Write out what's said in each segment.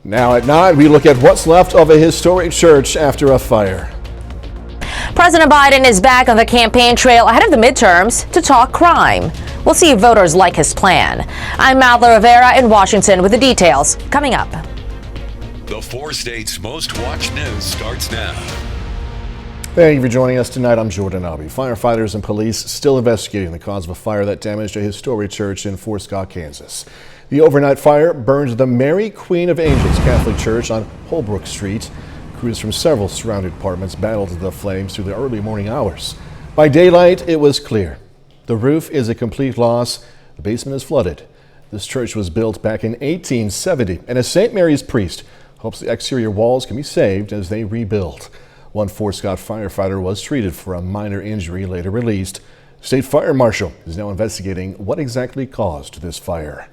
Now at 9, we look at what's left of a historic church after a fire. President Biden is back on the campaign trail ahead of the midterms to talk crime. We'll see if voters like his plan. I'm Madla Rivera in Washington with the details coming up. The 4 states' most watched news starts now. Thank you for joining us tonight. I'm Jordan Abbey. Firefighters and police still investigating the cause of a fire that damaged a historic church in Fort Scott, Kansas. The overnight fire burned the Mary Queen of Angels Catholic Church on Holbrook Street. Crews from several surrounding departments battled the flames through the early morning hours. By daylight, it was clear. The roof is a complete loss. The basement is flooded. This church was built back in 1870, and a St. Mary's priest hopes the exterior walls can be saved as they rebuild. One Fort Scott firefighter was treated for a minor injury, later released. State Fire Marshal is now investigating what exactly caused this fire.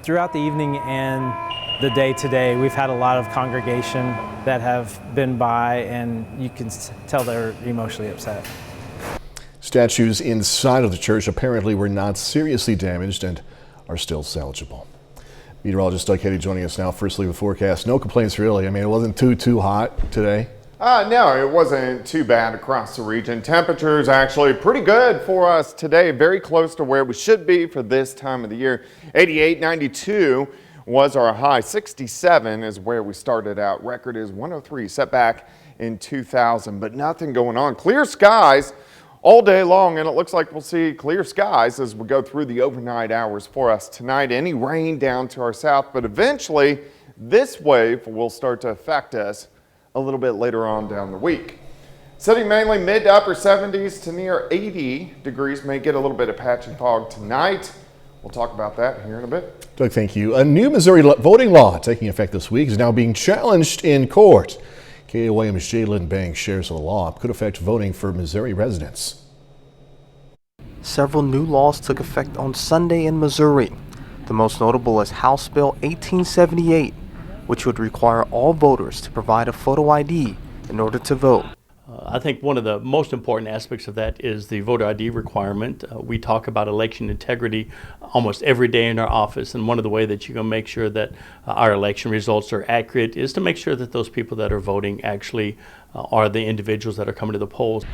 Throughout the evening and the day today, we've had a lot of congregation that have been by, and you can tell they're emotionally upset. Statues inside of the church apparently were not seriously damaged and are still salvageable. Meteorologist Doug Katie joining us now. Firstly, with forecast. No complaints really. I mean, it wasn't too hot today. No, it wasn't too bad across the region. Temperatures actually pretty good for us today. Very close to where we should be for this time of the year. 88, 92 was our high. 67 is where we started out. Record is 103, set back in 2000, but nothing going on. Clear skies all day long, and it looks like we'll see clear skies as we go through the overnight hours for us tonight. Any rain down to our south, but eventually this wave will start to affect us a little bit later on down the week. Sitting mainly mid to upper 70s to near 80 degrees. May get a little bit of patchy fog tonight. We'll talk about that here in a bit. Doug, thank you. A new Missouri voting law taking effect this week is now being challenged in court. KOAM's Jalen Banks shares the law could affect voting for Missouri residents. Several new laws took effect on Sunday in Missouri. The most notable is House Bill 1878, which would require all voters to provide a photo ID in order to vote. I think one of the most important aspects of that is the voter ID requirement. We talk about election integrity almost every day in our office, and one of the ways that you can make sure that our election results are accurate is to make sure that those people that are voting actually are the individuals that are coming to the polls.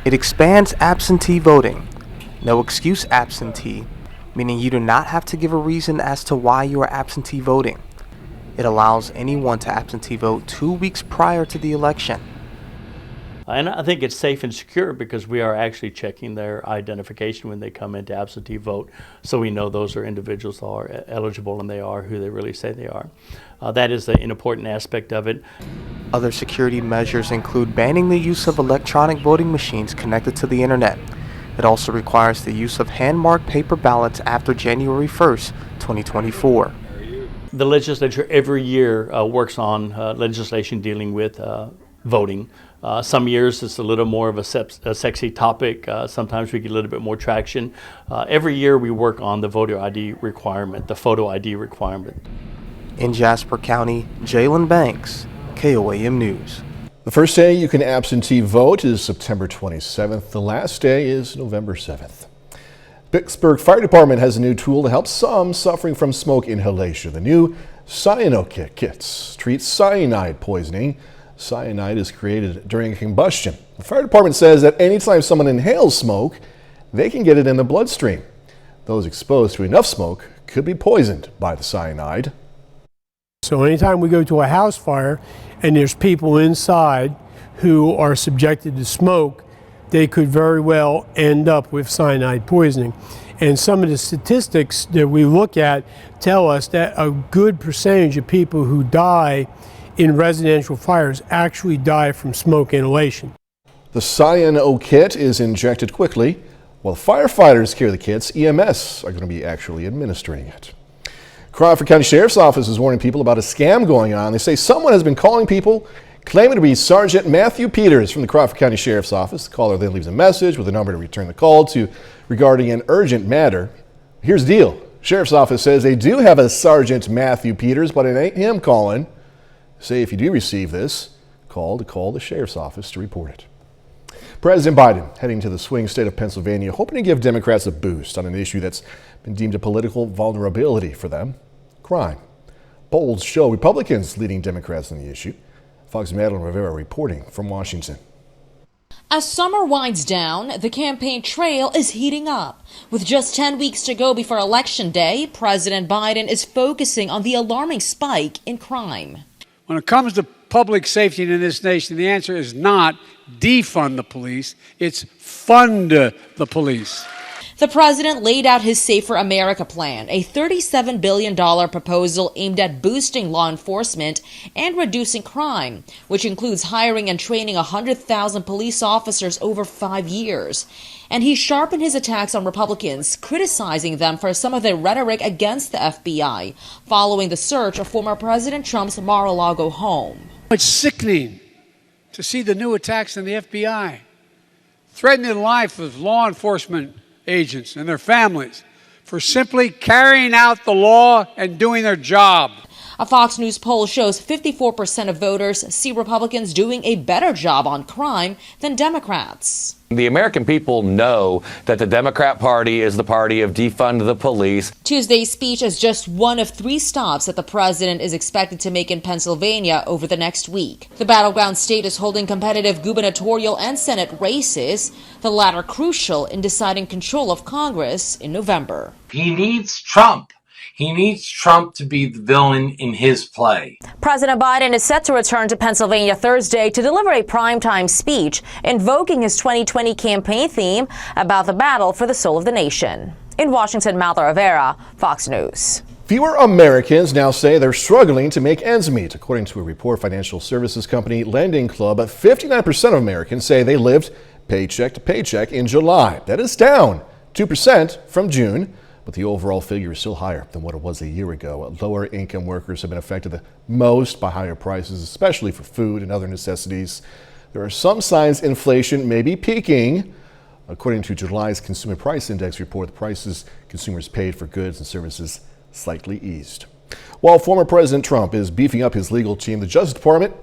It expands absentee voting. No excuse absentee, meaning you do not have to give a reason as to why you are absentee voting. It allows anyone to absentee vote 2 weeks prior to the election. And I think it's safe and secure because we are actually checking their identification when they come in to absentee vote, so we know those are individuals that are eligible and they are who they really say they are. That is an important aspect of it. Other security measures include banning the use of electronic voting machines connected to the internet. It also requires the use of hand-marked paper ballots after January 1st, 2024. The legislature every year works on legislation dealing with voting. Some years it's a little more of a sexy topic. Sometimes we get a little bit more traction. Every year we work on the voter ID requirement, the photo ID requirement. In Jasper County, Jalen Banks, KOAM News. The first day you can absentee vote is September 27th. The last day is November 7th. Pittsburgh Fire Department has a new tool to help some suffering from smoke inhalation. The new cyano kits treat cyanide poisoning. Cyanide is created during combustion. The fire department says that anytime someone inhales smoke, they can get it in the bloodstream. Those exposed to enough smoke could be poisoned by the cyanide. So anytime we go to a house fire and there's people inside who are subjected to smoke, they could very well end up with cyanide poisoning. And some of the statistics that we look at tell us that a good percentage of people who die in residential fires actually die from smoke inhalation. The cyano kit is injected quickly. While firefighters carry the kits, EMS are going to be actually administering it. Crawford County Sheriff's Office is warning people about a scam going on. They say someone has been calling people claiming to be Sergeant Matthew Peters from the Crawford County Sheriff's Office. The caller then leaves a message with a number to return the call to regarding an urgent matter. Here's the deal. Sheriff's Office says they do have a Sergeant Matthew Peters, but it ain't him calling. Say if you do receive this, call the Sheriff's Office to report it. President Biden heading to the swing state of Pennsylvania, hoping to give Democrats a boost on an issue that's been deemed a political vulnerability for them, crime. Polls show Republicans leading Democrats on the issue. Fox Madeline Rivera reporting from Washington. As summer winds down, the campaign trail is heating up. With just 10 weeks to go before Election Day, President Biden is focusing on the alarming spike in crime. When it comes to public safety in this nation, the answer is not defund the police, it's fund the police. The president laid out his Safer America plan, a $37 billion proposal aimed at boosting law enforcement and reducing crime, which includes hiring and training 100,000 police officers over 5 years. And he sharpened his attacks on Republicans, criticizing them for some of their rhetoric against the FBI, following the search of former President Trump's Mar-a-Lago home. It's sickening to see the new attacks on the FBI, threatening the life of law enforcement agents and their families for simply carrying out the law and doing their job. A Fox News poll shows 54% of voters see Republicans doing a better job on crime than Democrats. The American people know that the Democrat Party is the party of defund the police. Tuesday's speech is just one of 3 stops that the president is expected to make in Pennsylvania over the next week. The battleground state is holding competitive gubernatorial and Senate races, the latter crucial in deciding control of Congress in November. He needs Trump. He needs Trump to be the villain in his play. President Biden is set to return to Pennsylvania Thursday to deliver a primetime speech invoking his 2020 campaign theme about the battle for the soul of the nation. In Washington, Malta Rivera, Fox News. Fewer Americans now say they're struggling to make ends meet. According to a report, financial services company Lending Club, 59% of Americans say they lived paycheck to paycheck in July. That is down 2% from June. But the overall figure is still higher than what it was a year ago. Lower income workers have been affected the most by higher prices, especially for food and other necessities. There are some signs inflation may be peaking. According to July's Consumer Price Index report, the prices consumers paid for goods and services slightly eased. While former President Trump is beefing up his legal team, the Justice Department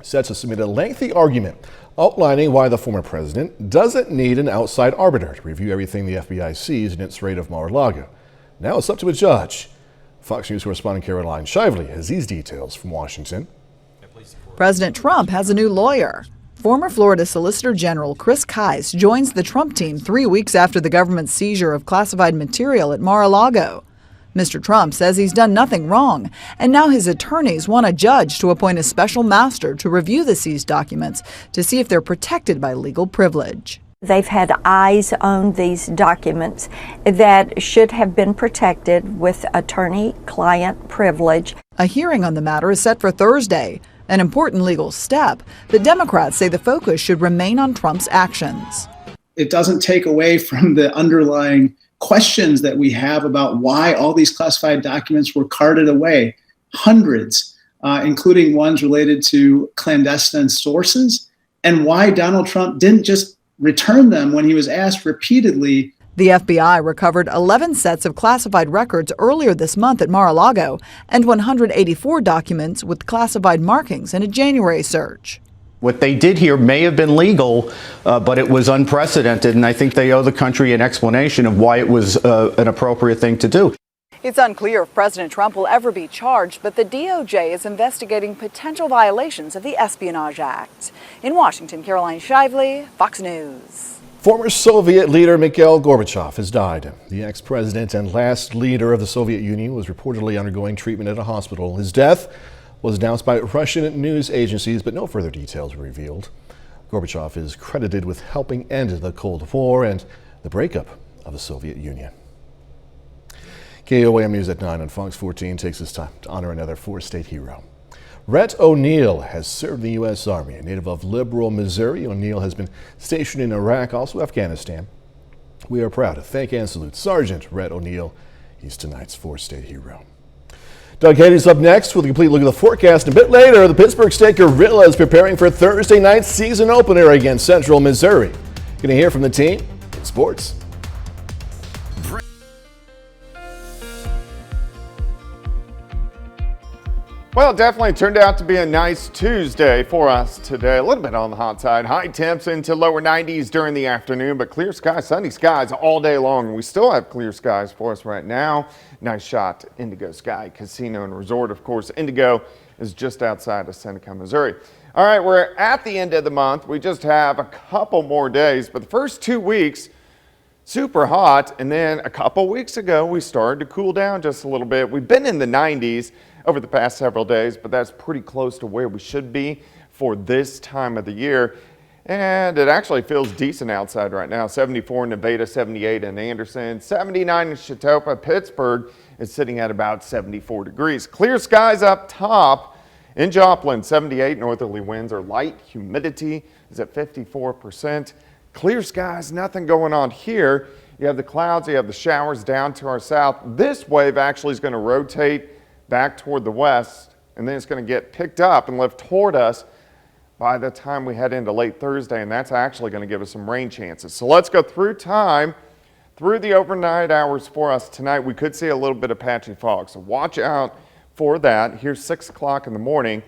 set to submit a lengthy argument outlining why the former president doesn't need an outside arbiter to review everything the FBI sees in its raid of Mar-a-Lago. Now it's up to a judge. Fox News correspondent Caroline Shively has these details from Washington. President Trump has a new lawyer. Former Florida Solicitor General Chris Kise joins the Trump team 3 weeks after the government's seizure of classified material at Mar-a-Lago. Mr. Trump says he's done nothing wrong, and now his attorneys want a judge to appoint a special master to review the seized documents to see if they're protected by legal privilege. They've had eyes on these documents that should have been protected with attorney-client privilege. A hearing on the matter is set for Thursday, an important legal step, but Democrats say the focus should remain on Trump's actions. It doesn't take away from the underlying questions that we have about why all these classified documents were carted away, hundreds, including ones related to clandestine sources, and why Donald Trump didn't just return them when he was asked repeatedly. The FBI recovered 11 sets of classified records earlier this month at Mar-a-Lago and 184 documents with classified markings in a January search. What they did here may have been legal, but it was unprecedented, and I think they owe the country an explanation of why it was an appropriate thing to do. It's unclear if President Trump will ever be charged, but the DOJ is investigating potential violations of the Espionage Act. In Washington, Caroline Shively, Fox News. Former Soviet leader Mikhail Gorbachev has died. The ex-president and last leader of the Soviet Union was reportedly undergoing treatment at a hospital. His death was announced by Russian news agencies, but no further details were revealed. Gorbachev is credited with helping end the Cold War and the breakup of the Soviet Union. KOAM News at 9 on Fox 14 takes this time to honor another four-state hero. Rhett O'Neill has served in the U.S. Army. A native of Liberal, Missouri, O'Neill has been stationed in Iraq, also Afghanistan. We are proud to thank and salute Sergeant Rhett O'Neill. He's tonight's four-state hero. Doug Hady's up next with a complete look at the forecast. A bit later, the Pittsburgh State Gorilla is preparing for Thursday night's season opener against Central Missouri. Going to hear from the team in sports. Well, it definitely turned out to be a nice Tuesday for us today. A little bit on the hot side. High temps into lower 90s during the afternoon, but clear skies, sunny skies all day long. We still have clear skies for us right now. Nice shot, Indigo Sky Casino and Resort. Of course, Indigo is just outside of Seneca, Missouri. All right, we're at the end of the month. We just have a couple more days, but the first 2 weeks, super hot. And then a couple weeks ago, we started to cool down just a little bit. We've been in the 90s over the past several days, but that's pretty close to where we should be for this time of the year. And it actually feels decent outside right now. 74 in Nevada, 78 in Anderson, 79 in Chautauqua. Pittsburgh is sitting at about 74 degrees. Clear skies up top in Joplin, 78. Northerly winds are light. Humidity is at 54%. Clear skies, nothing going on here. You have the clouds, you have the showers down to our south. This wave actually is going to rotate back toward the west, and then it's going to get picked up and lift toward us by the time we head into late Thursday, and that's actually going to give us some rain chances. So let's go through time, through the overnight hours for us tonight. We could see a little bit of patchy fog, so watch out for that. Here's 6 o'clock in the morning.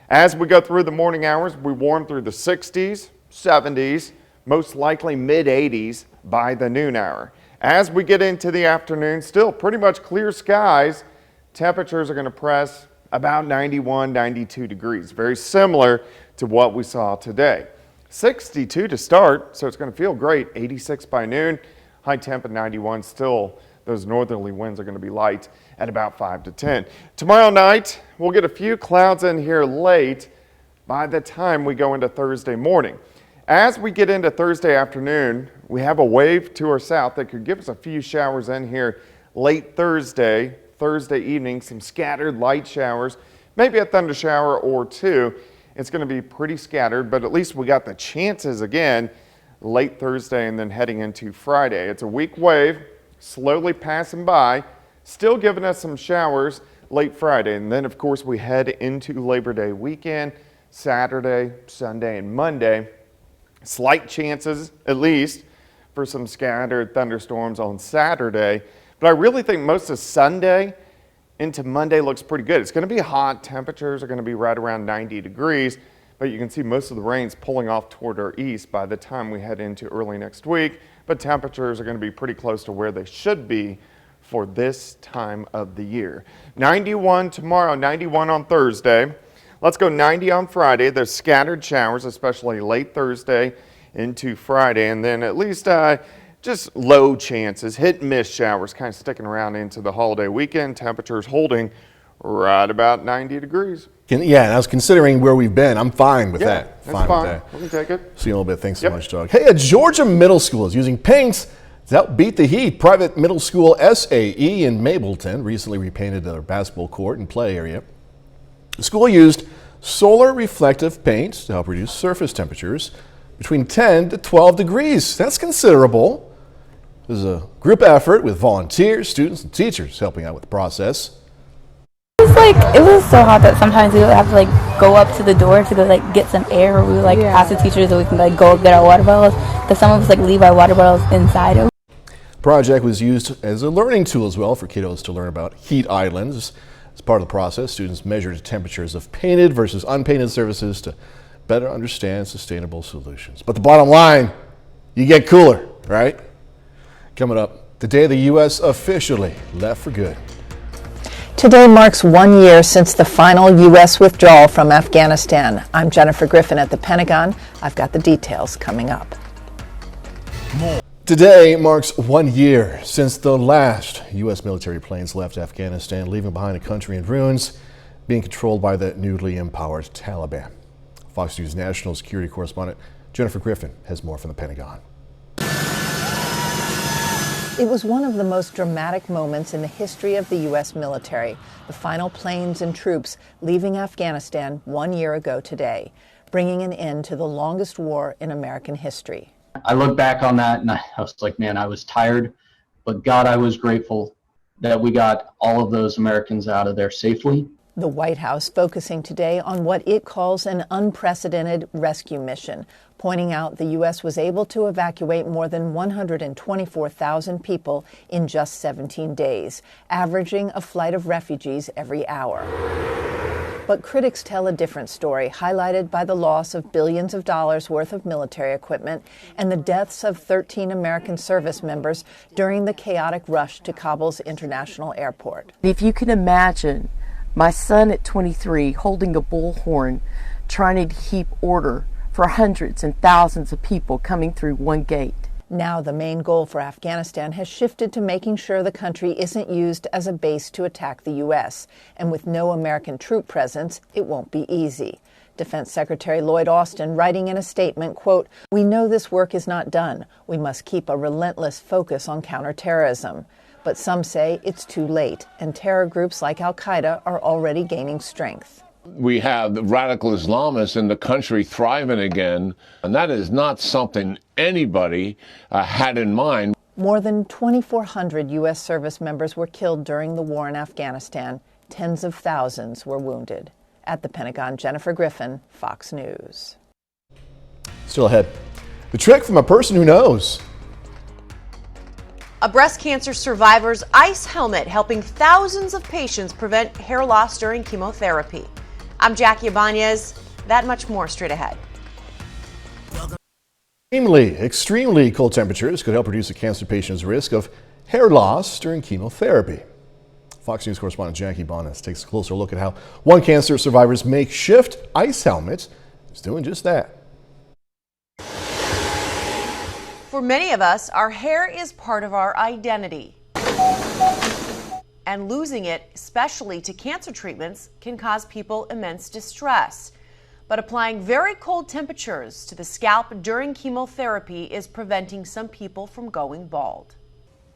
As we go through the morning hours, we warm through the 60s, 70s, most likely mid-80s by the noon hour. As we get into the afternoon, still pretty much clear skies. Temperatures are going to press about 91, 92 degrees. Very similar to what we saw today. 62 to start, so it's going to feel great. 86 by noon. High temp at 91. Still, those northerly winds are going to be light at about 5 to 10. Tomorrow night, we'll get a few clouds in here late by the time we go into Thursday morning. As we get into Thursday afternoon, we have a wave to our south that could give us a few showers in here late Thursday evening, some scattered light showers, maybe a thunder shower or two. It's going to be pretty scattered, but at least we got the chances again late Thursday and then heading into Friday. It's a weak wave, slowly passing by, still giving us some showers late Friday. And then, of course, we head into Labor Day weekend, Saturday, Sunday, and Monday. Slight chances, at least, for some scattered thunderstorms on Saturday. But I really think most of Sunday into Monday looks pretty good. It's going to be hot. Temperatures are going to be right around 90 degrees. But you can see most of the rain's pulling off toward our east by the time we head into early next week. But temperatures are going to be pretty close to where they should be for this time of the year. 91 tomorrow, 91 on Thursday. Let's go 90 on Friday. There's scattered showers, especially late Thursday into Friday. And then at least just low chances, hit and miss showers kind of sticking around into the holiday weekend. Temperatures holding right about 90 degrees. Yeah, and I was considering where we've been. I'm fine with that. That's fine. With that. We can take it. See you in a little bit. Thanks so much, Doug. Hey, a Georgia middle school is using paints to help beat the heat. Private middle school SAE in Mableton recently repainted their basketball court and play area. The school used solar reflective paint to help reduce surface temperatures between 10 to 12 degrees. That's considerable. It was a group effort with volunteers, students, and teachers helping out with the process. It was so hot that sometimes we would have to go up to the door to go get some air, or we would ask the teachers that we can go get our water bottles, because some of us leave our water bottles inside. The project was used as a learning tool as well for kiddos to learn about heat islands. As part of the process, students measured temperatures of painted versus unpainted surfaces to better understand sustainable solutions. But the bottom line, you get cooler, right? Coming up, the day the U.S. officially left for good. Today marks 1 year since the final U.S. withdrawal from Afghanistan. I'm Jennifer Griffin at the Pentagon. I've got the details coming up. Today marks 1 year since the last U.S. military planes left Afghanistan, leaving behind a country in ruins being controlled by the newly empowered Taliban. Fox News national security correspondent Jennifer Griffin has more from the Pentagon. It was one of the most dramatic moments in the history of the U.S. military, the final planes and troops leaving Afghanistan 1 year ago today, bringing an end to the longest war in American history. I look back on that and I was like, man, I was tired, but God, I was grateful that we got all of those Americans out of there safely. The White House focusing today on what it calls an unprecedented rescue mission, pointing out the U.S. was able to evacuate more than 124,000 people in just 17 days, averaging a flight of refugees every hour. But critics tell a different story, highlighted by the loss of billions of dollars worth of military equipment and the deaths of 13 American service members during the chaotic rush to Kabul's international airport. If you can imagine my son at 23 holding a bullhorn, trying to keep order for hundreds and thousands of people coming through one gate. Now the main goal for Afghanistan has shifted to making sure the country isn't used as a base to attack the U.S. And with no American troop presence, it won't be easy. Defense Secretary Lloyd Austin writing in a statement, quote, "We know this work is not done. We must keep a relentless focus on counterterrorism." But some say it's too late, and terror groups like al-Qaeda are already gaining strength. We have the radical Islamists in the country thriving again, and that is not something anybody had in mind. More than 2,400 U.S. service members were killed during the war in Afghanistan. Tens of thousands were wounded. At the Pentagon, Jennifer Griffin, Fox News. Still ahead. The trick from a person who knows. A breast cancer survivor's ice helmet helping thousands of patients prevent hair loss during chemotherapy. I'm Jackie Ibanez. That much more straight ahead. Extremely cold temperatures could help reduce a cancer patient's risk of hair loss during chemotherapy. Fox News correspondent Jackie Ibanez takes a closer look at how one cancer survivor's makeshift ice helmet is doing just that. For many of us, our hair is part of our identity. And losing it, especially to cancer treatments, can cause people immense distress. But applying very cold temperatures to the scalp during chemotherapy is preventing some people from going bald.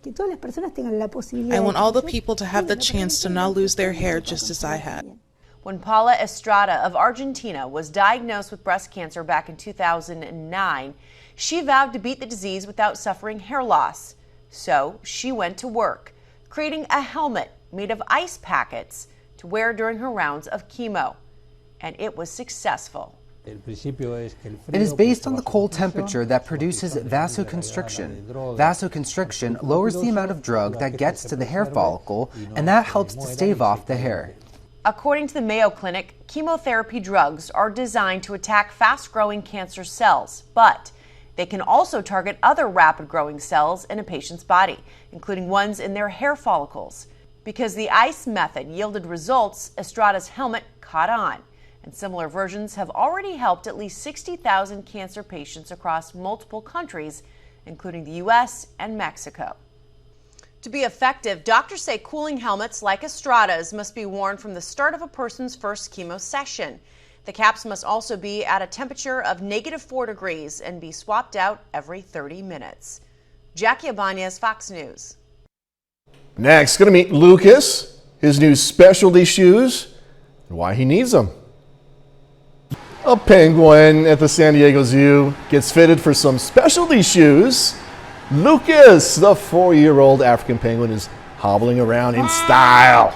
I want all the people to have the chance to not lose their hair just as I had. When Paula Estrada of Argentina was diagnosed with breast cancer back in 2009, she vowed to beat the disease without suffering hair loss. So she went to work, creating a helmet made of ice packets to wear during her rounds of chemo. And it was successful. It is based on the cold temperature that produces vasoconstriction. Vasoconstriction lowers the amount of drug that gets to the hair follicle, and that helps to stave off the hair. According to the Mayo Clinic, chemotherapy drugs are designed to attack fast-growing cancer cells, but they can also target other rapid-growing cells in a patient's body, including ones in their hair follicles. Because the ice method yielded results, Estrada's helmet caught on, and similar versions have already helped at least 60,000 cancer patients across multiple countries, including the U.S. and Mexico. To be effective, doctors say cooling helmets like Estrada's must be worn from the start of a person's first chemo session. The caps must also be at a temperature of -4 degrees and be swapped out every 30 minutes. Jackie Ibanez, Fox News. Next, going to meet Lucas, his new specialty shoes, and why he needs them. A penguin at the San Diego Zoo gets fitted for some specialty shoes. Lucas, the 4-year-old African penguin, is hobbling around in style.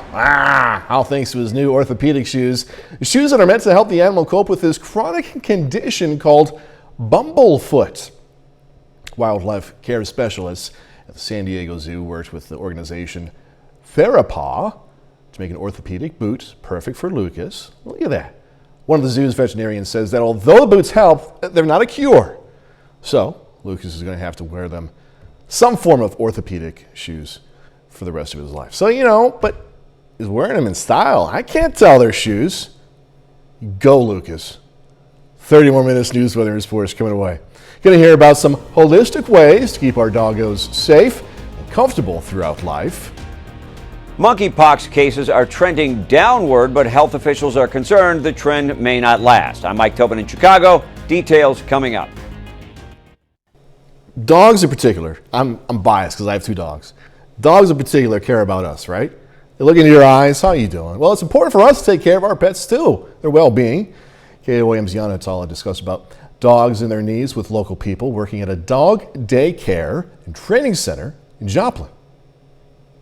All thanks to his new orthopedic shoes. Shoes that are meant to help the animal cope with his chronic condition called bumblefoot. Wildlife care specialists at the San Diego Zoo worked with the organization Therapaw to make an orthopedic boot perfect for Lucas. Look at that. One of the zoo's veterinarians says that although the boots help, they're not a cure. So Lucas is going to have to wear them, some form of orthopedic shoes, for the rest of his life. So, but he's wearing them in style. I can't tell they're shoes. Go, Lucas. 30 more minutes news, weather, and sports coming away. Going to hear about some holistic ways to keep our doggos safe and comfortable throughout life. Monkeypox cases are trending downward, but health officials are concerned the trend may not last. I'm Mike Tobin in Chicago. Details coming up. Dogs in particular, I'm biased because I have 2 dogs. Dogs in particular care about us, right? They look into your eyes, how are you doing? Well, it's important for us to take care of our pets too, their well-being. KOAM's Yana Atala discussed about dogs and their needs with local people working at a dog daycare and training center in Joplin.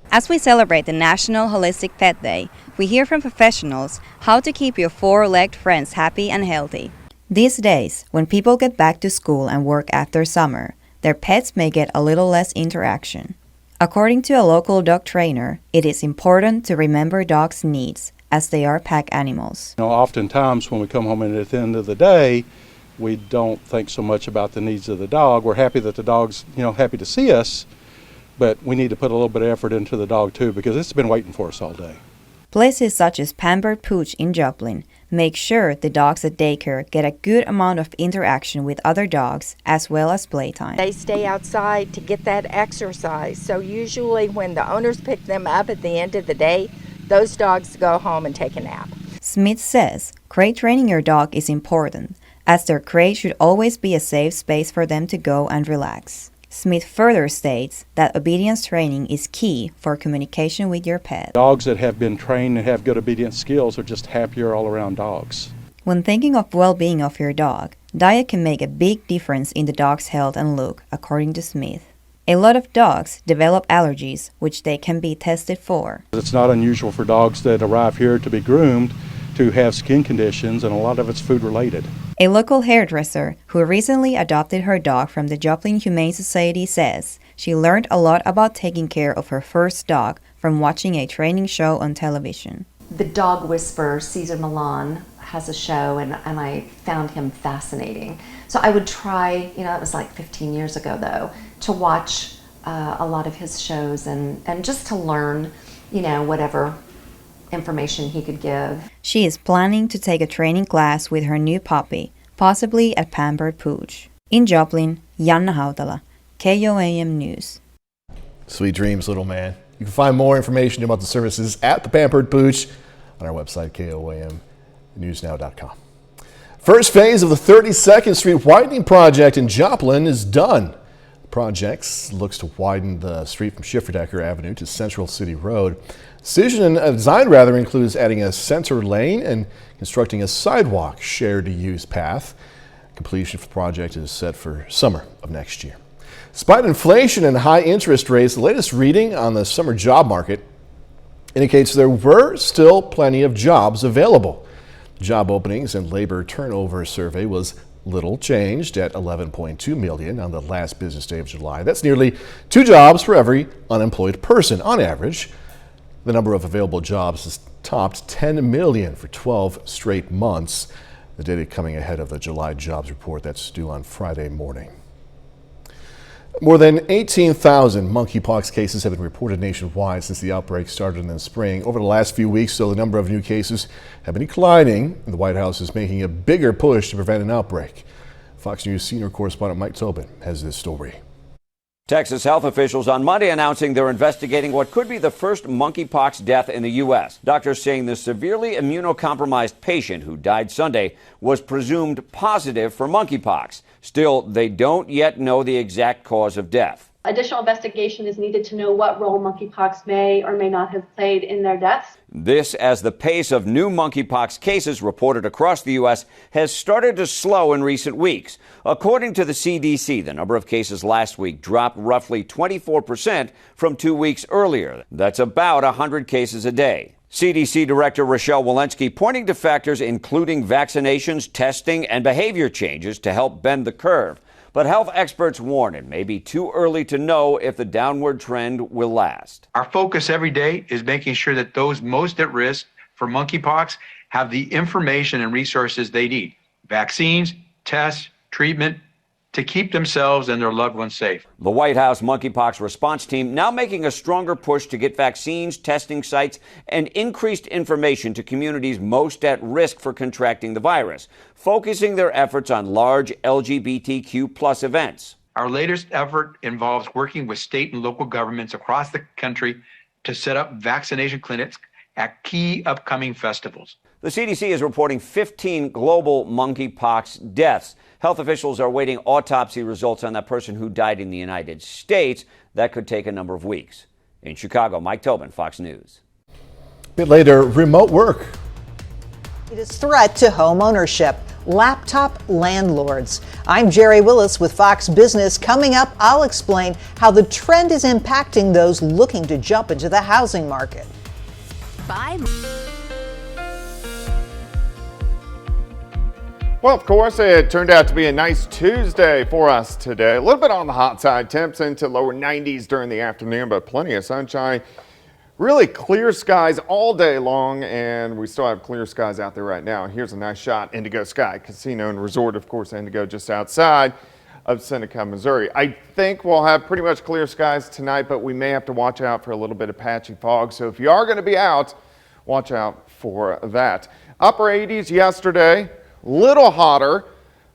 As we celebrate the National Holistic Pet Day, we hear from professionals how to keep your 4-legged friends happy and healthy. These days, when people get back to school and work after summer, their pets may get a little less interaction. According to a local dog trainer, it is important to remember dogs' needs, as they are pack animals. Oftentimes when we come home and at the end of the day, we don't think so much about the needs of the dog. We're happy that the dog's, happy to see us, but we need to put a little bit of effort into the dog too, because it's been waiting for us all day. Places such as Pampered Pooch in Joplin make sure the dogs at daycare get a good amount of interaction with other dogs as well as playtime. They stay outside to get that exercise. So usually when the owners pick them up at the end of the day, those dogs go home and take a nap. Smith says crate training your dog is important, as their crate should always be a safe space for them to go and relax. Smith further states that obedience training is key for communication with your pet. Dogs that have been trained and have good obedience skills are just happier all-around dogs. When thinking of well-being of your dog, diet can make a big difference in the dog's health and look, according to Smith. A lot of dogs develop allergies, which they can be tested for. It's not unusual for dogs that arrive here to be groomed to have skin conditions, and a lot of it's food-related. A local hairdresser who recently adopted her dog from the Joplin Humane Society says she learned a lot about taking care of her first dog from watching a training show on television. The dog whisperer, Cesar Millan, has a show, and I found him fascinating. So I would try, it was like 15 years ago though, to watch a lot of his shows and just to learn, whatever information he could give. She is planning to take a training class with her new puppy, possibly at Pampered Pooch. In Joplin, Janna Hautala, KOAM News. Sweet dreams, little man. You can find more information about the services at the Pampered Pooch on our website, KOAMnewsnow.com. First phase of the 32nd Street widening project in Joplin is done. The project looks to widen the street from Schifferdecker Avenue to Central City Road. Design includes adding a center lane and constructing a sidewalk shared use path. Completion for the project is set for summer of next year. Despite inflation and high interest rates, the latest reading on the summer job market indicates there were still plenty of jobs available. Job openings and labor turnover survey was little changed at 11.2 million on the last business day of July. That's nearly 2 jobs for every unemployed person on average. The number of available jobs has topped 10 million for 12 straight months. The data coming ahead of the July jobs report that's due on Friday morning. More than 18,000 monkeypox cases have been reported nationwide since the outbreak started in the spring. Over the last few weeks, though, the number of new cases have been declining, and the White House is making a bigger push to prevent an outbreak. Fox News senior correspondent Mike Tobin has this story. Texas health officials on Monday announcing they're investigating what could be the first monkeypox death in the U.S. Doctors saying the severely immunocompromised patient who died Sunday was presumed positive for monkeypox. Still, they don't yet know the exact cause of death. Additional investigation is needed to know what role monkeypox may or may not have played in their deaths. This as the pace of new monkeypox cases reported across the U.S. has started to slow in recent weeks. According to the CDC, the number of cases last week dropped roughly 24% from 2 weeks earlier. That's about 100 cases a day. CDC Director Rochelle Walensky pointing to factors including vaccinations, testing, and behavior changes to help bend the curve. But health experts warn it may be too early to know if the downward trend will last. Our focus every day is making sure that those most at risk for monkeypox have the information and resources they need. Vaccines, tests, treatment, to keep themselves and their loved ones safe. The White House monkeypox response team now making a stronger push to get vaccines, testing sites, and increased information to communities most at risk for contracting the virus, focusing their efforts on large LGBTQ+ events. Our latest effort involves working with state and local governments across the country to set up vaccination clinics at key upcoming festivals. The CDC is reporting 15 global monkeypox deaths. Health officials are waiting autopsy results on that person who died in the United States. That could take a number of weeks. In Chicago, Mike Tobin, Fox News. A bit later, remote work. It is threat to home ownership. Laptop landlords. I'm Jerry Willis with Fox Business. Coming up, I'll explain how the trend is impacting those looking to jump into the housing market. Bye. Well, of course, it turned out to be a nice Tuesday for us today. A little bit on the hot side, temps into lower 90s during the afternoon, but plenty of sunshine really clear skies all day long, and we still have clear skies out there right now. Here's a nice shot, Indigo Sky Casino and Resort, of course, Indigo, just outside of Seneca, Missouri. I think we'll have pretty much clear skies tonight, but we may have to watch out for a little bit of patchy fog. So if you are going to be out, watch out for that. Upper 80s yesterday, little hotter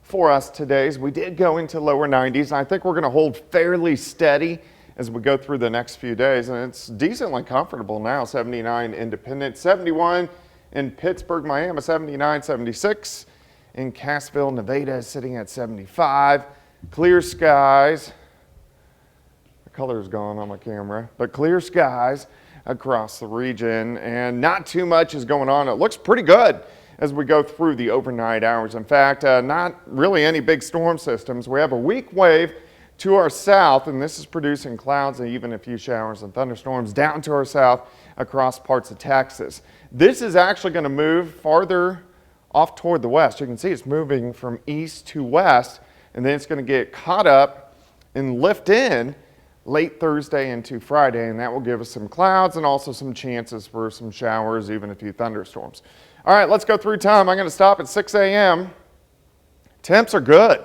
for us today as we did go into lower 90s. I think we're going to hold fairly steady as we go through the next few days, and it's decently comfortable now. 79 Independence, 71 in Pittsburgh, Miami, 79, 76 in Cassville, Nevada, sitting at 75. Clear skies. The color's gone on my camera, but clear skies across the region, and not too much is going on. It looks pretty good as we go through the overnight hours. In fact, not really any big storm systems. We have a weak wave to our south, and this is producing clouds and even a few showers and thunderstorms down to our south across parts of Texas. This is actually going to move farther off toward the west. You can see it's moving from east to west, and then it's going to get caught up and lift in late Thursday into Friday, and that will give us some clouds and also some chances for some showers, even a few thunderstorms. All right, let's go through time. I'm going to stop at 6 a.m. Temps are good.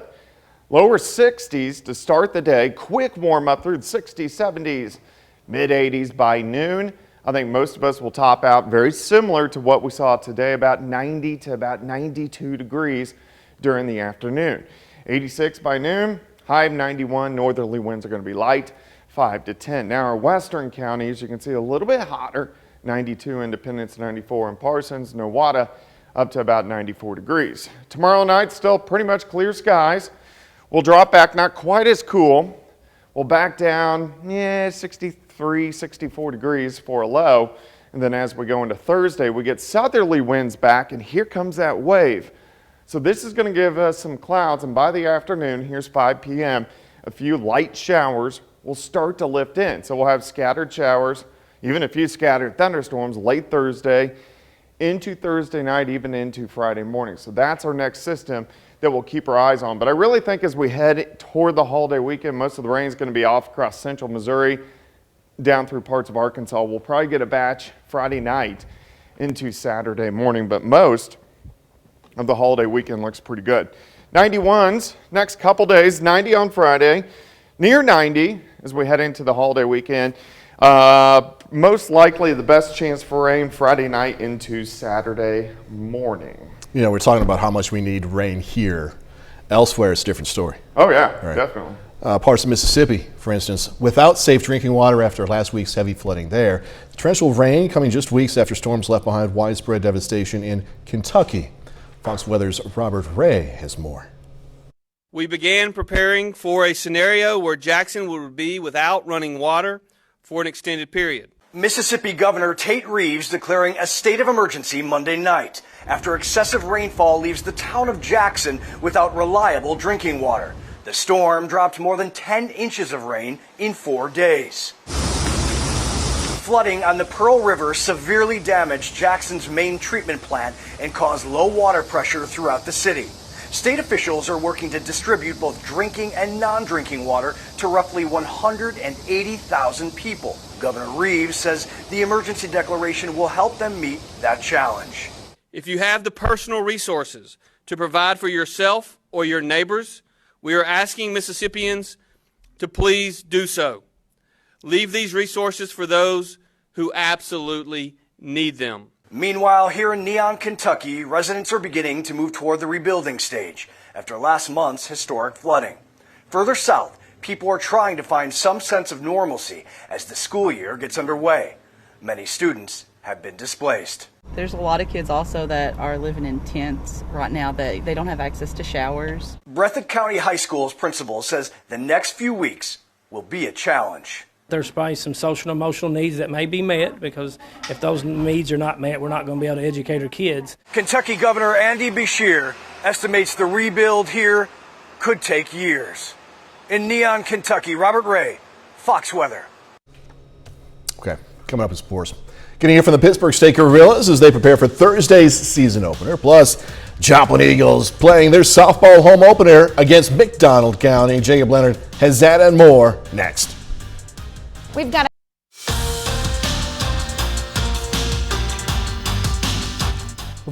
Lower 60s to start the day. Quick warm up through the 60s, 70s, mid 80s by noon. I think most of us will top out very similar to what we saw today, about 90 to about 92 degrees during the afternoon. 86 by noon, high of 91. Northerly winds are going to be light, 5 to 10. Now our western counties, you can see a little bit hotter, 92 Independence, 94 in Parsons, Nowata, up to about 94 degrees. Tomorrow night, still pretty much clear skies. We'll drop back, not quite as cool. We'll back down, 63, 64 degrees for a low. And then as we go into Thursday, we get southerly winds back, and here comes that wave. So this is going to give us some clouds, and by the afternoon, here's 5 p.m., a few light showers will start to lift in. So we'll have scattered showers, even a few scattered thunderstorms late Thursday, into Thursday night, even into Friday morning. So that's our next system that we'll keep our eyes on. But I really think as we head toward the holiday weekend, most of the rain is going to be off across central Missouri, down through parts of Arkansas. We'll probably get a batch Friday night into Saturday morning, but most of the holiday weekend looks pretty good. 91s next couple days, 90 on Friday, near 90 as we head into the holiday weekend. Most likely the best chance for rain Friday night into Saturday morning. You know, we're talking about how much we need rain here. Elsewhere, it's a different story. Oh, yeah, right. Definitely. Parts of Mississippi, for instance, without safe drinking water after last week's heavy flooding there. Torrential rain coming just weeks after storms left behind widespread devastation in Kentucky. Fox Weather's Robert Ray has more. We began preparing for a scenario where Jackson would be without running water for an extended period. Mississippi Governor Tate Reeves declaring a state of emergency Monday night after excessive rainfall leaves the town of Jackson without reliable drinking water. The storm dropped more than 10 inches of rain in 4 days. Flooding on the Pearl River severely damaged Jackson's main treatment plant and caused low water pressure throughout the city. State officials are working to distribute both drinking and non-drinking water to roughly 180,000 people. Governor Reeves says the emergency declaration will help them meet that challenge. If you have the personal resources to provide for yourself or your neighbors, we are asking Mississippians to please do so. Leave these resources for those who absolutely need them. Meanwhile, here in Neon, Kentucky, residents are beginning to move toward the rebuilding stage after last month's historic flooding. Further south, people are trying to find some sense of normalcy as the school year gets underway. Many students have been displaced. There's a lot of kids also that are living in tents right now that they don't have access to showers. Breathitt County High School's principal says the next few weeks will be a challenge. There's probably some social and emotional needs that may be met, because if those needs are not met, we're not going to be able to educate our kids. Kentucky Governor Andy Beshear estimates the rebuild here could take years. In Neon, Kentucky, Robert Ray, Fox Weather. Okay, coming up in sports. Getting here from the Pittsburgh State Gorillas as they prepare for Thursday's season opener. Plus, Joplin Eagles playing their softball home opener against McDonald County. Jacob Leonard has that and more next. We've got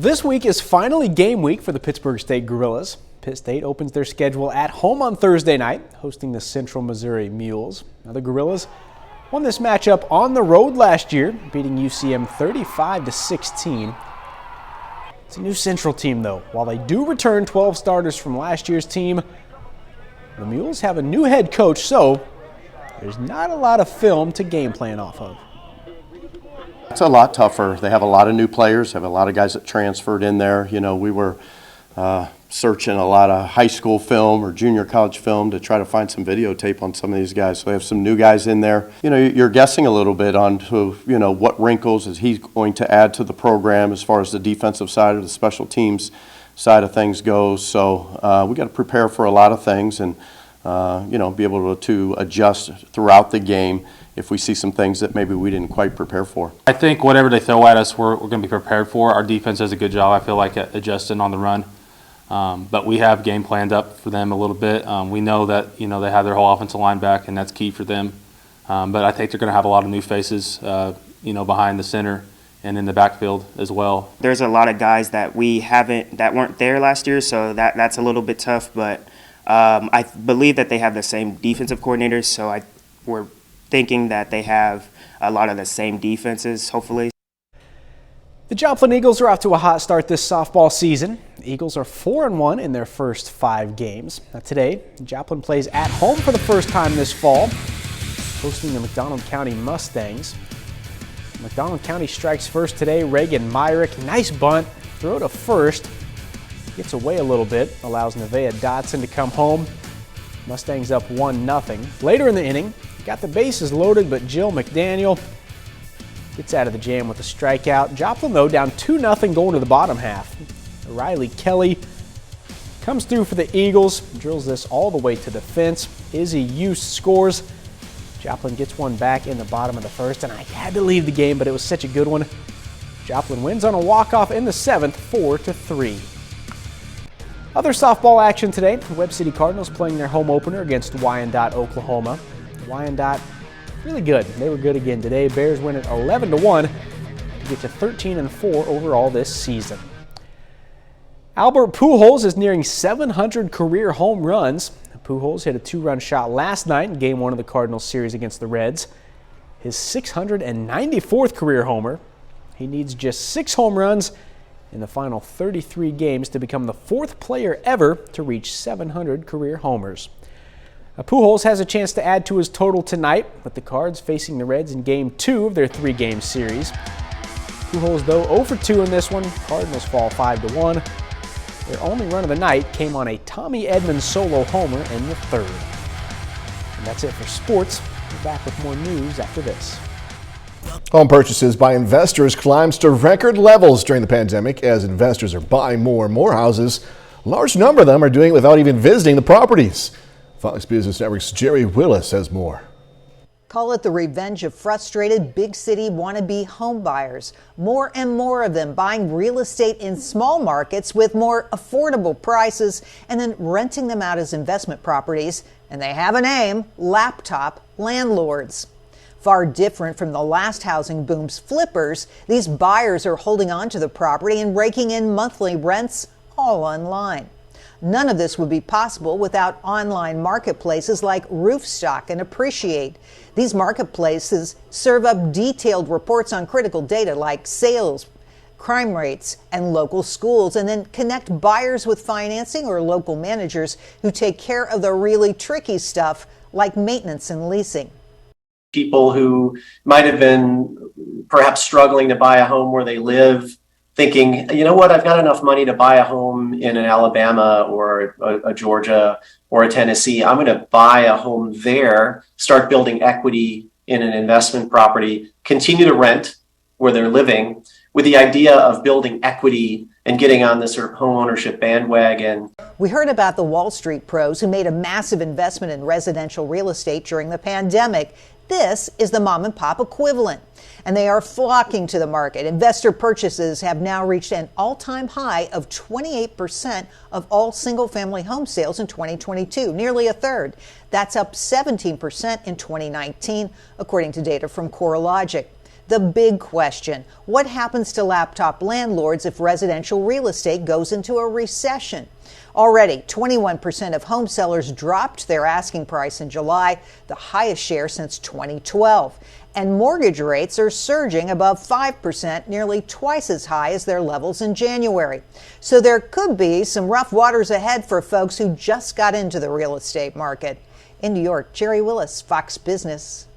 This week is finally game week for the Pittsburgh State Gorillas. Pitt State opens their schedule at home on Thursday night, hosting the Central Missouri Mules. Now, the Gorillas won this matchup on the road last year, beating UCM 35-16. It's a new Central team, though. While they do return 12 starters from last year's team, the Mules have a new head coach, so there's not a lot of film to game plan off of. It's a lot tougher. They have a lot of new players, have a lot of guys that transferred in there. You know, we were searching a lot of high school film or junior college film to try to find some videotape on some of these guys. So we have some new guys in there. You know, you're guessing a little bit on to, you know, what wrinkles is he going to add to the program as far as the defensive side or the special teams side of things goes. So we got to prepare for a lot of things and, you know, be able to adjust throughout the game if we see some things that maybe we didn't quite prepare for. I think whatever they throw at us, we're going to be prepared for. Our defense does a good job, I feel like, at adjusting on the run. But we have game planned up for them a little bit. We know that, you know, they have their whole offensive line back, and that's key for them. But I think they're going to have a lot of new faces, you know, behind the center and in the backfield as well. There's a lot of guys that that weren't there last year, so that's a little bit tough. But I believe that they have the same defensive coordinators, so we're thinking that they have a lot of the same defenses, hopefully. The Joplin Eagles are off to a hot start this softball season. The Eagles are 4-1 in their first 5 games. Now today, Joplin plays at home for the first time this fall, hosting the McDonald County Mustangs. McDonald County strikes first today. Reagan Myrick, nice bunt, throw to first. Gets away a little bit, allows Nevaeh Dotson to come home. Mustangs up 1-0. Later in the inning, got the bases loaded, but Jill McDaniel gets out of the jam with a strikeout. Joplin, though, down 2-0 going to the bottom half. Riley Kelly comes through for the Eagles, drills this all the way to the fence. Izzy Use scores. Joplin gets one back in the bottom of the first, and I had to leave the game, but it was such a good one. Joplin wins on a walk-off in the 7th, 4-3. Other softball action today. The Webb City Cardinals playing their home opener against Wyandotte, Oklahoma. Wyandotte really good. They were good again today. Bears win it 11-1 to get to 13-4 overall this season. Albert Pujols is nearing 700 career home runs. Pujols hit a 2-run shot last night in Game 1 of the Cardinals series against the Reds. His 694th career homer. He needs just 6 home runs in the final 33 games to become the 4th player ever to reach 700 career homers. Pujols has a chance to add to his total tonight, with the Cards facing the Reds in Game 2 of their 3-game series. Pujols, though, 0-2 in this one. Cardinals fall 5-1. Their only run of the night came on a Tommy Edman solo homer in the 3rd. And that's it for sports. We're back with more news after this. Home purchases by investors climbs to record levels during the pandemic as investors are buying more and more houses. A large number of them are doing it without even visiting the properties. Fox Business Network's Jerry Willis has more. Call it the revenge of frustrated big city wannabe home buyers. More and more of them buying real estate in small markets with more affordable prices and then renting them out as investment properties. And they have a name: laptop landlords. Far different from the last housing boom's flippers, these buyers are holding on to the property and raking in monthly rents all online. None of this would be possible without online marketplaces like Roofstock and Appreciate. These marketplaces serve up detailed reports on critical data like sales, crime rates, and local schools, and then connect buyers with financing or local managers who take care of the really tricky stuff like maintenance and leasing. People who might have been perhaps struggling to buy a home where they live, thinking, you know what, I've got enough money to buy a home in an Alabama or a Georgia or a Tennessee. I'm going to buy a home there, start building equity in an investment property, continue to rent where they're living with the idea of building equity and getting on this sort of home ownership bandwagon. We heard about the Wall Street pros who made a massive investment in residential real estate during the pandemic. This is the mom and pop equivalent, and they are flocking to the market. Investor purchases have now reached an all-time high of 28% of all single-family home sales in 2022, nearly a third. That's up 17% in 2019, according to data from CoreLogic. The big question, what happens to laptop landlords if residential real estate goes into a recession? Already, 21% of home sellers dropped their asking price in July, the highest share since 2012. And mortgage rates are surging above 5%, nearly twice as high as their levels in January. So there could be some rough waters ahead for folks who just got into the real estate market. In New York, Jerry Willis, Fox Business.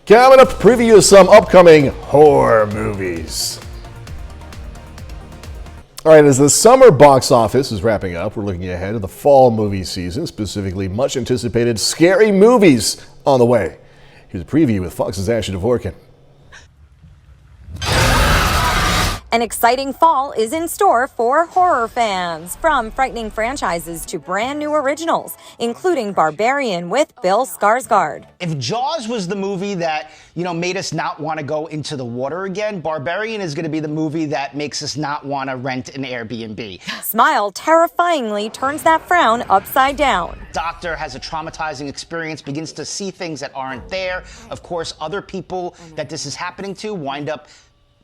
Coming up, preview of some upcoming horror movies. All right, as the summer box office is wrapping up, we're looking ahead to the fall movie season, specifically much anticipated scary movies on the way. Here's a preview with Fox's Ashley Dvorkin. An exciting fall is in store for horror fans, from frightening franchises to brand new originals, including Barbarian with Bill Skarsgård. If Jaws was the movie that, made us not want to go into the water again, Barbarian is going to be the movie that makes us not want to rent an Airbnb. Smile terrifyingly turns that frown upside down. Doctor has a traumatizing experience, begins to see things that aren't there. Of course, other people that this is happening to wind up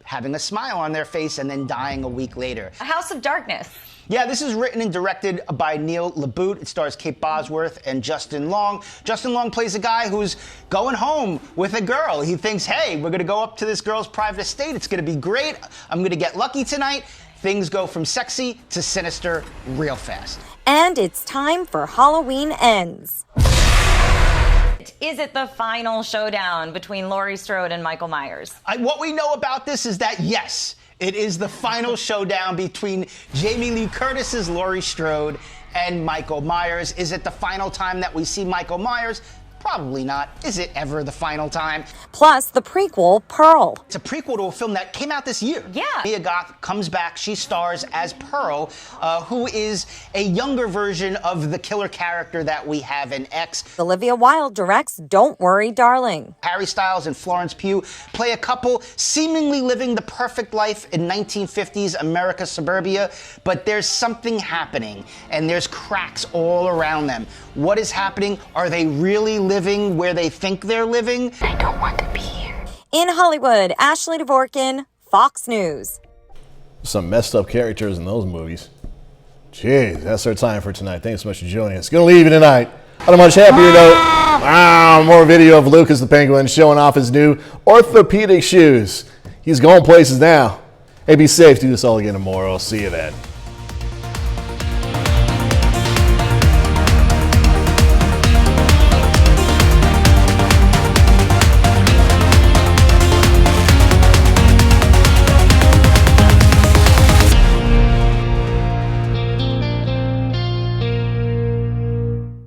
having a smile on their face and then dying a week later. A House of Darkness. Yeah, this is written and directed by Neil LaBute. It stars Kate Bosworth and Justin Long. Justin Long plays a guy who's going home with a girl. He thinks, hey, we're going to go up to this girl's private estate. It's going to be great. I'm going to get lucky tonight. Things go from sexy to sinister real fast. And it's time for Halloween Ends. Is it the final showdown between Laurie Strode and Michael Myers? What we know about this is that, yes, it is the final showdown between Jamie Lee Curtis's Laurie Strode and Michael Myers. Is it the final time that we see Michael Myers? Probably not. Is it ever the final time? Plus the prequel, Pearl. It's a prequel to a film that came out this year. Yeah. Mia Goth comes back. She stars as Pearl, who is a younger version of the killer character that we have in X. Olivia Wilde directs Don't Worry, Darling. Harry Styles and Florence Pugh play a couple seemingly living the perfect life in 1950s America suburbia, but there's something happening, and there's cracks all around them. What is happening? Are they really living where they think they're living? I don't want to be here. In Hollywood, Ashley Dvorkin, Fox News. Some messed up characters in those movies. Jeez, that's our time for tonight. Thanks so much for joining us. Gonna leave you tonight on a much happier note. More video of Lucas the Penguin showing off his new orthopedic shoes. He's going places now. Hey, be safe. Do this all again tomorrow. I'll see you then.